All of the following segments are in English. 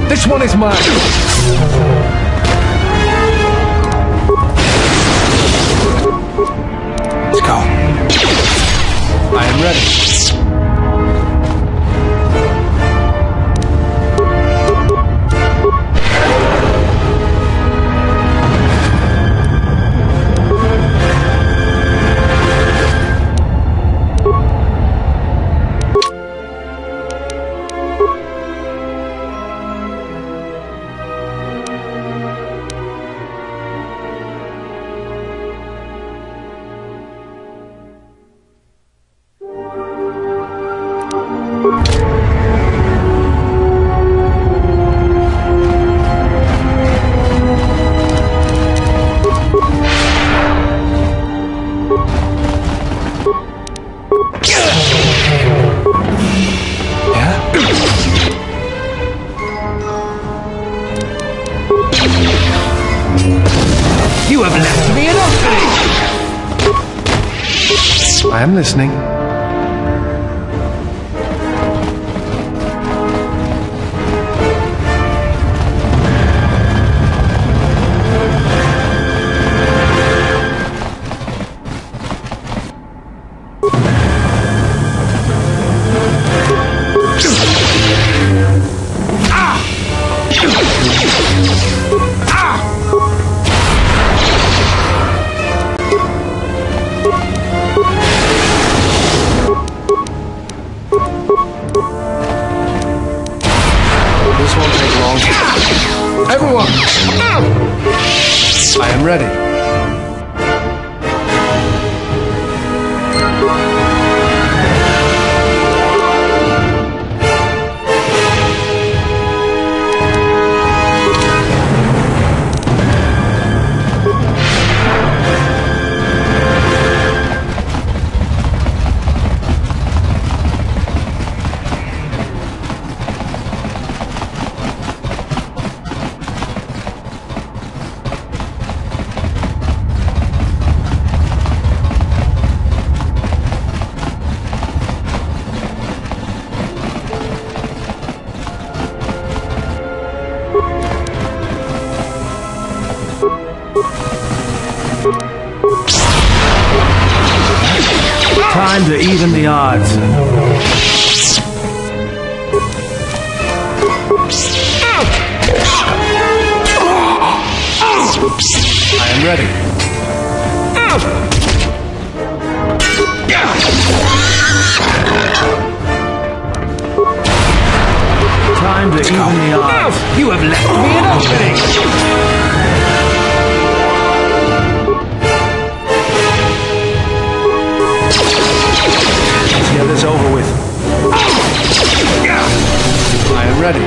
This one is mine. Let's go. I am ready. You have left me an opening! I am listening. Time to even the odds. I am ready. Time to even the odds. You have left me an opening. Let's get this over with. I am ready.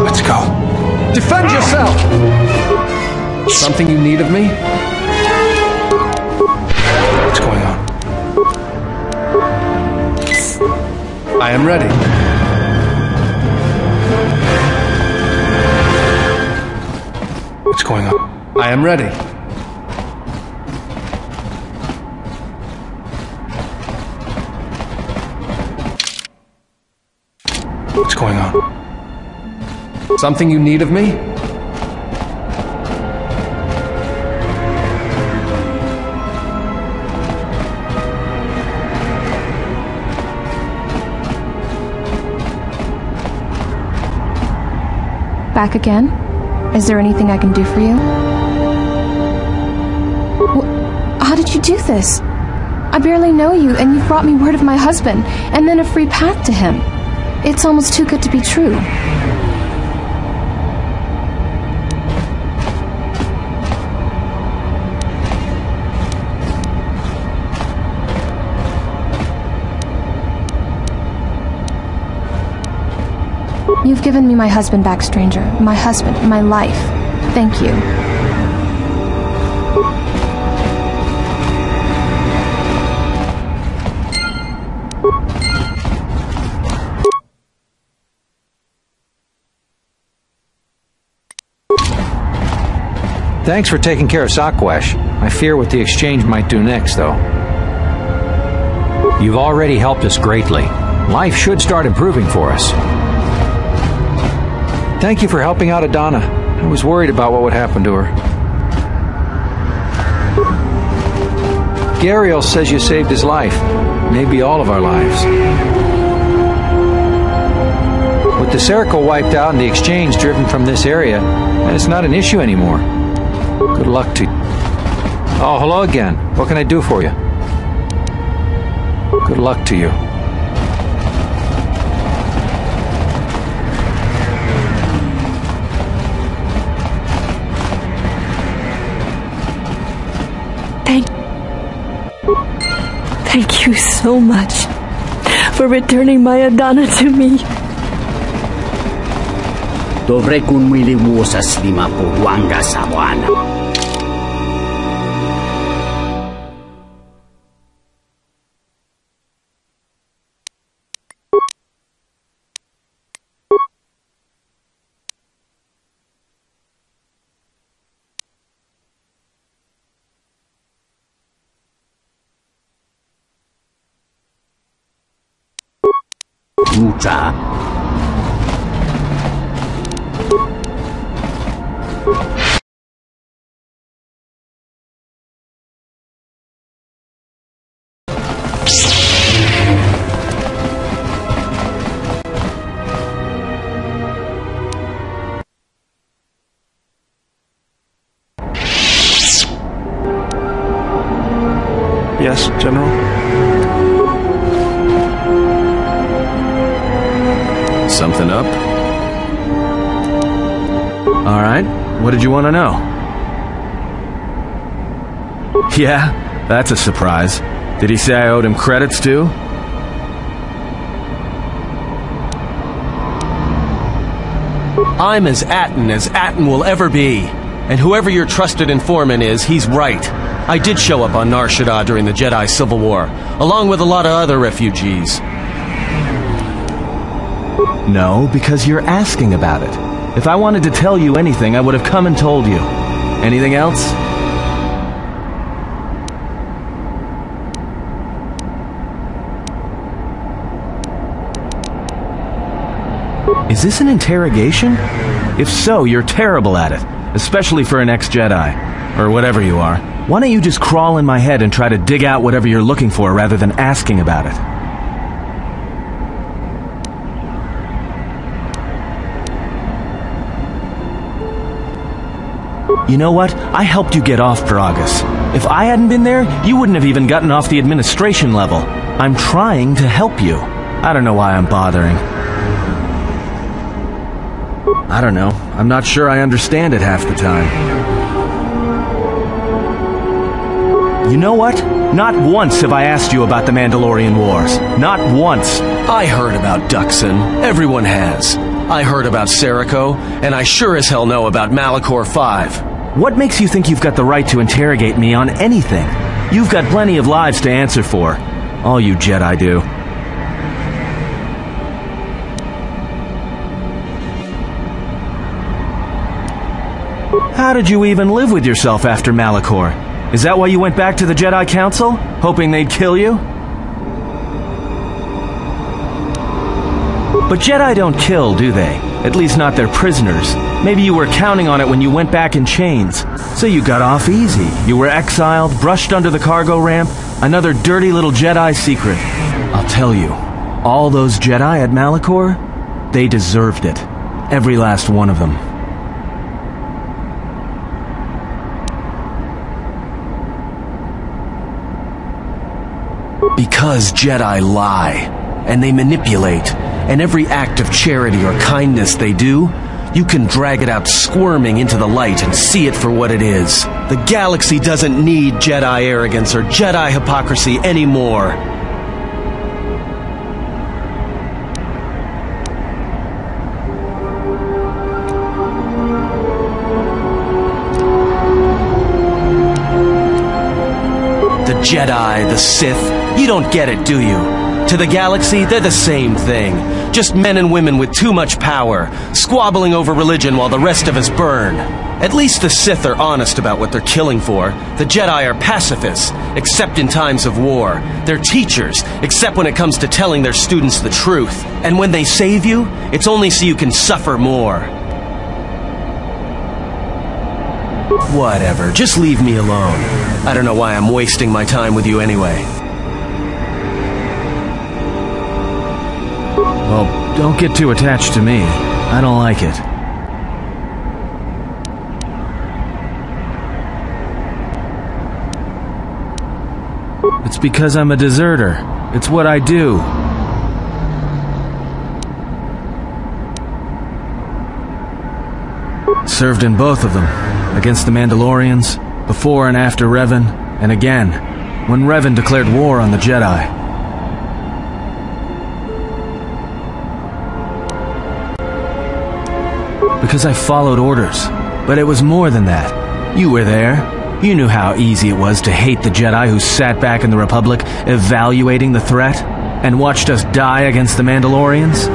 Let's go. Defend yourself! Something you need of me? What's going on? I am ready. What's going on? I am ready. What's going on? Something you need of me? Back again? Is there anything I can do for you? How did you do this? I barely know you, and you've brought me word of my husband, and then a free path to him. It's almost too good to be true. You've given me my husband back, stranger. My husband, my life. Thank you. Thanks for taking care of Saquesh. I fear what the exchange might do next, though. You've already helped us greatly. Life should start improving for us. Thank you for helping out Adana. I was worried about what would happen to her. Gariel says you saved his life. Maybe all of our lives. With the Serroco wiped out and the exchange driven from this area, it's not an issue anymore. Good luck to you. Oh, hello again. What can I do for you? Good luck to you. Thank you so much for returning my Adana to me. Dovrei kunmilimusas lima puwanga sawana. Mucha. Yes, General? Something up? All right. What did you want to know? Yeah, that's a surprise. Did he say I owed him credits too? I'm as Atton will ever be. And whoever your trusted informant is, he's right. I did show up on Nar Shaddaa during the Jedi Civil War, along with a lot of other refugees. No, because you're asking about it. If I wanted to tell you anything, I would have come and told you. Anything else? Is this an interrogation? If so, you're terrible at it, especially for an ex-Jedi, or whatever you are. Why don't you just crawl in my head and try to dig out whatever you're looking for rather than asking about it? You know what? I helped you get off Dragas. If I hadn't been there, you wouldn't have even gotten off the administration level. I'm trying to help you. I don't know why I'm bothering. I don't know. I'm not sure I understand it half the time. You know what? Not once have I asked you about the Mandalorian Wars. Not once. I heard about Duxon. Everyone has. I heard about Serroco, and I sure as hell know about Malachor 5. What makes you think you've got the right to interrogate me on anything? You've got plenty of lives to answer for. All you Jedi do. How did you even live with yourself after Malachor? Is that why you went back to the Jedi Council? Hoping they'd kill you? But Jedi don't kill, do they? At least not their prisoners. Maybe you were counting on it when you went back in chains. So you got off easy. You were exiled, brushed under the cargo ramp, another dirty little Jedi secret. I'll tell you, all those Jedi at Malachor, they deserved it. Every last one of them. Because Jedi lie, and they manipulate, and every act of charity or kindness they do, you can drag it out squirming into the light and see it for what it is. The galaxy doesn't need Jedi arrogance or Jedi hypocrisy anymore. The Jedi, the Sith, you don't get it, do you? To the galaxy, they're the same thing. Just men and women with too much power, squabbling over religion while the rest of us burn. At least the Sith are honest about what they're killing for. The Jedi are pacifists, except in times of war. They're teachers, except when it comes to telling their students the truth. And when they save you, it's only so you can suffer more. Whatever, just leave me alone. I don't know why I'm wasting my time with you anyway. Well, don't get too attached to me. I don't like it. It's because I'm a deserter. It's what I do. Served in both of them. Against the Mandalorians, before and after Revan, and again, when Revan declared war on the Jedi. Because I followed orders. But it was more than that. You were there. You knew how easy it was to hate the Jedi who sat back in the Republic, evaluating the threat, and watched us die against the Mandalorians.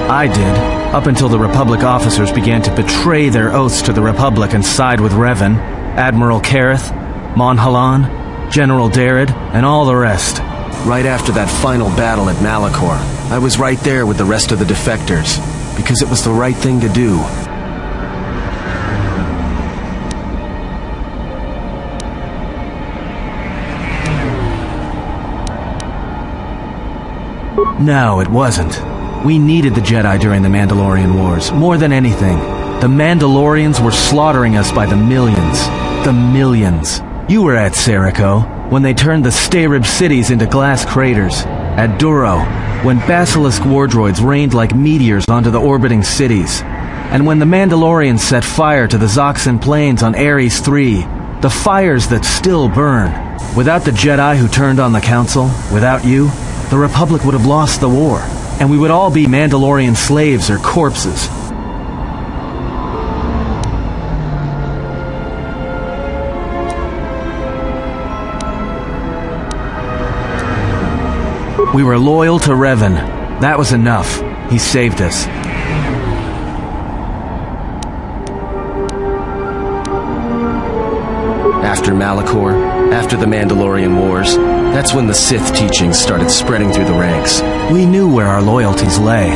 I did, up until the Republic officers began to betray their oaths to the Republic and side with Revan, Admiral Kareth, Mon Halan, General Darad, and all the rest. Right after that final battle at Malachor, I was right there with the rest of the defectors, because it was the right thing to do. No, it wasn't. We needed the Jedi during the Mandalorian Wars, more than anything. The Mandalorians were slaughtering us by the millions. The millions. You were at Serroco, when they turned the Starib cities into glass craters. At Duro, when Basilisk war droids rained like meteors onto the orbiting cities. And when the Mandalorians set fire to the Zoxan plains on Ares III. The fires that still burn. Without the Jedi who turned on the Council, without you, the Republic would have lost the war. and we would all be Mandalorian slaves or corpses. We were loyal to Revan. That was enough. He saved us. After Malachor, after the Mandalorian Wars, that's when the Sith teachings started spreading through the ranks. We knew where our loyalties lay.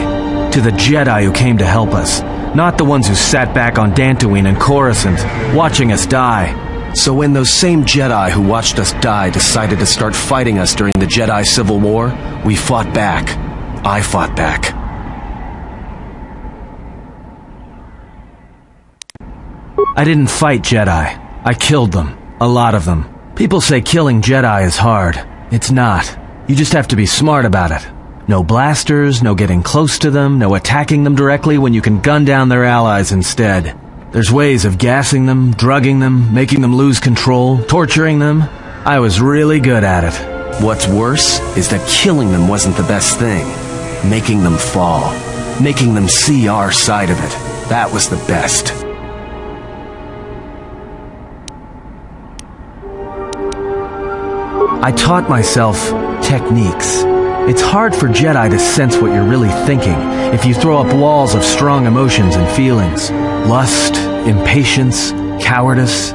To the Jedi who came to help us, not the ones who sat back on Dantooine and Coruscant, watching us die. So when those same Jedi who watched us die decided to start fighting us during the Jedi Civil War, we fought back. I fought back. I didn't fight Jedi. I killed them. A lot of them. People say killing Jedi is hard. It's not. You just have to be smart about it. No blasters, no getting close to them, no attacking them directly when you can gun down their allies instead. There's ways of gassing them, drugging them, making them lose control, torturing them. I was really good at it. What's worse is that killing them wasn't the best thing. Making them fall. Making them see our side of it. That was the best. I taught myself techniques. It's hard for Jedi to sense what you're really thinking if you throw up walls of strong emotions and feelings. Lust, impatience, cowardice.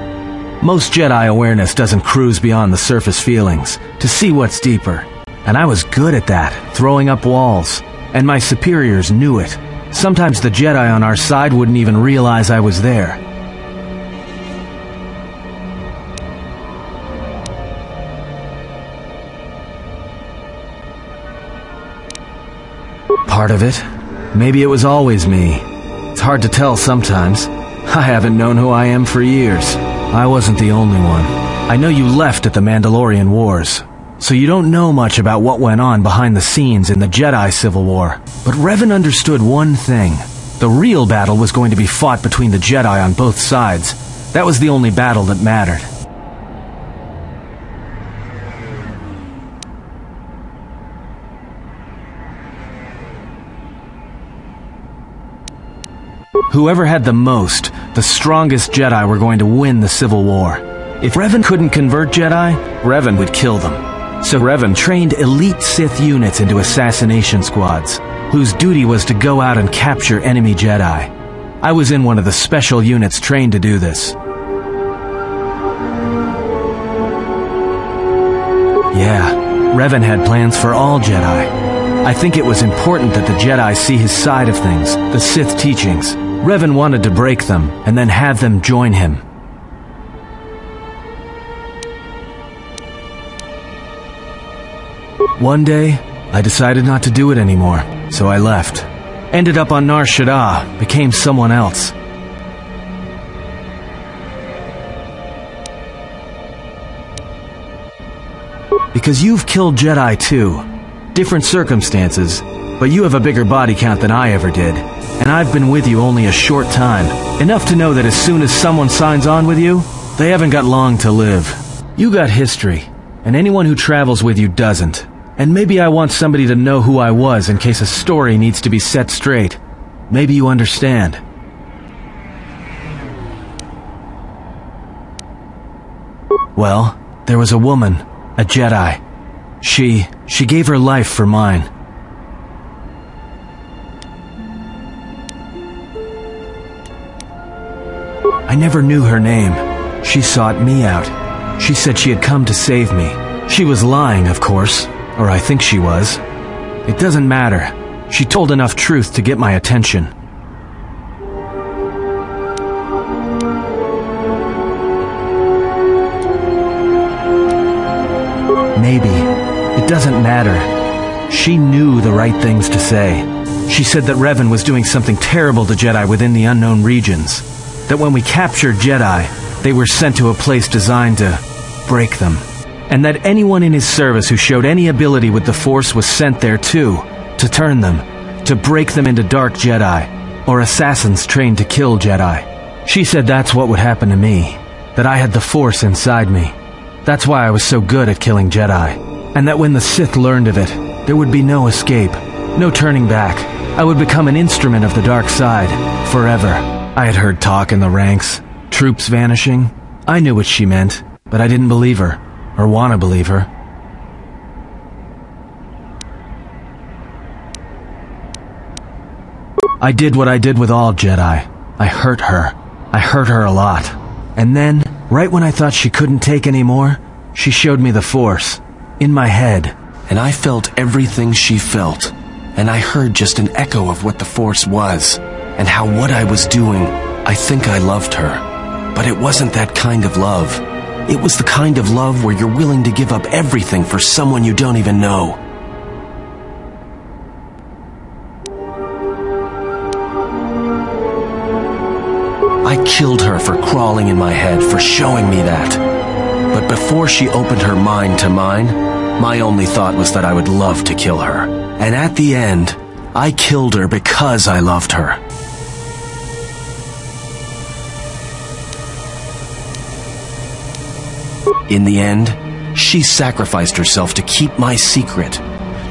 Most Jedi awareness doesn't cruise beyond the surface feelings to see what's deeper. And I was good at that, throwing up walls. And my superiors knew it. Sometimes the Jedi on our side wouldn't even realize I was there. Part of it. Maybe it was always me. It's hard to tell sometimes. I haven't known who I am for years. I wasn't the only one. I know you left at the Mandalorian Wars, so you don't know much about what went on behind the scenes in the Jedi Civil War. But Revan understood one thing. The real battle was going to be fought between the Jedi on both sides. That was the only battle that mattered. Whoever had the most, the strongest Jedi were going to win the Civil War. If Revan couldn't convert Jedi, Revan would kill them. So Revan trained elite Sith units into assassination squads, whose duty was to go out and capture enemy Jedi. I was in one of the special units trained to do this. Yeah, Revan had plans for all Jedi. I think it was important that the Jedi see his side of things, the Sith teachings. Revan wanted to break them, and then have them join him. One day, I decided not to do it anymore, so I left. Ended up on Nar Shaddaa, became someone else. Because you've killed Jedi too. Different circumstances, but you have a bigger body count than I ever did. And I've been with you only a short time. Enough to know that as soon as someone signs on with you, they haven't got long to live. You got history, and anyone who travels with you doesn't. And maybe I want somebody to know who I was in case a story needs to be set straight. Maybe you understand. Well, there was a woman, a Jedi. She gave her life for mine. I never knew her name. She sought me out. She said she had come to save me. She was lying, of course, or I think she was. It doesn't matter. She told enough truth to get my attention. Maybe. It doesn't matter. She knew the right things to say. She said that Revan was doing something terrible to Jedi within the unknown regions. That when we captured Jedi, they were sent to a place designed to break them. And that anyone in his service who showed any ability with the Force was sent there too, to turn them, to break them into dark Jedi, or assassins trained to kill Jedi. She said that's what would happen to me, that I had the Force inside me. That's why I was so good at killing Jedi. And that when the Sith learned of it, there would be no escape. No turning back. I would become an instrument of the dark side, forever. I had heard talk in the ranks, troops vanishing. I knew what she meant, but I didn't believe her, or want to believe her. I did what I did with all Jedi. I hurt her. I hurt her a lot. And then, right when I thought she couldn't take any more, she showed me the Force. In my head. And I felt everything she felt. And I heard just an echo of what the Force was. And how what I was doing, I think I loved her. But it wasn't that kind of love. It was the kind of love where you're willing to give up everything for someone you don't even know. I killed her for crawling in my head, for showing me that. But before she opened her mind to mine, my only thought was that I would love to kill her. And at the end, I killed her because I loved her. In the end, she sacrificed herself to keep my secret,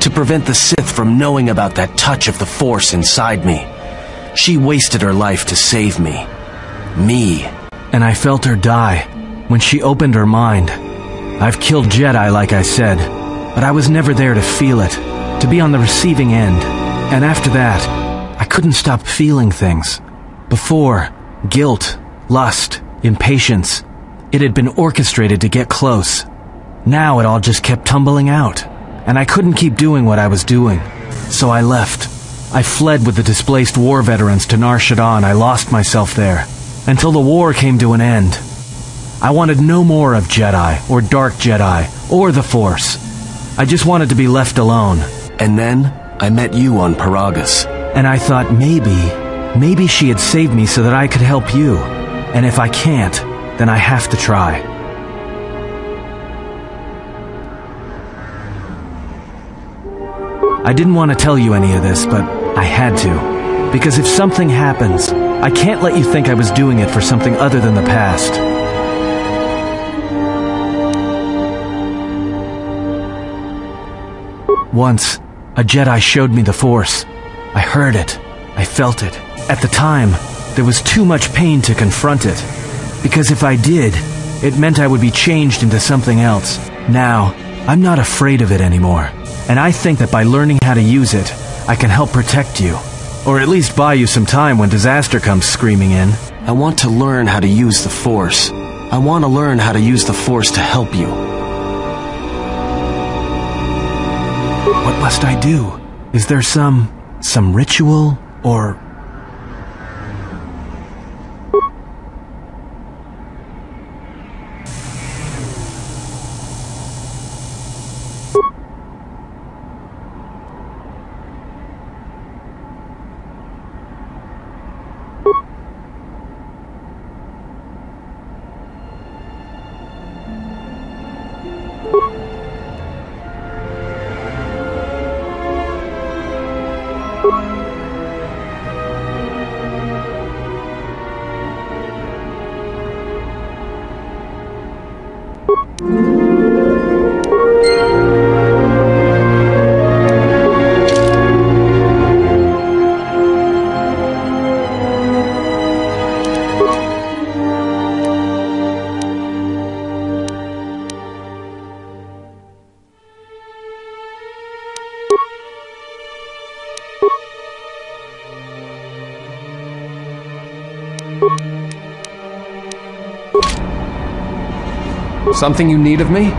to prevent the Sith from knowing about that touch of the Force inside me. She wasted her life to save me. Me. And I felt her die when she opened her mind. I've killed Jedi, like I said, but I was never there to feel it, to be on the receiving end. And after that, I couldn't stop feeling things. Before, guilt, lust, impatience. It had been orchestrated to get close. Now it all just kept tumbling out, and I couldn't keep doing what I was doing. So I left. I fled with the displaced war veterans to Nar Shaddaa, and I lost myself there. Until the war came to an end. I wanted no more of Jedi, or Dark Jedi, or the Force. I just wanted to be left alone. And then, I met you on Paragus. And I thought maybe she had saved me so that I could help you. And if I can't, then I have to try. I didn't want to tell you any of this, but I had to. Because if something happens, I can't let you think I was doing it for something other than the past. Once, a Jedi showed me the Force. I heard it. I felt it. At the time, there was too much pain to confront it. Because if I did, it meant I would be changed into something else. Now, I'm not afraid of it anymore. And I think that by learning how to use it, I can help protect you. Or at least buy you some time when disaster comes screaming in. I want to learn how to use the Force. I want to learn how to use the Force to help you. What must I do? Is there some ritual, or... Something you need of me?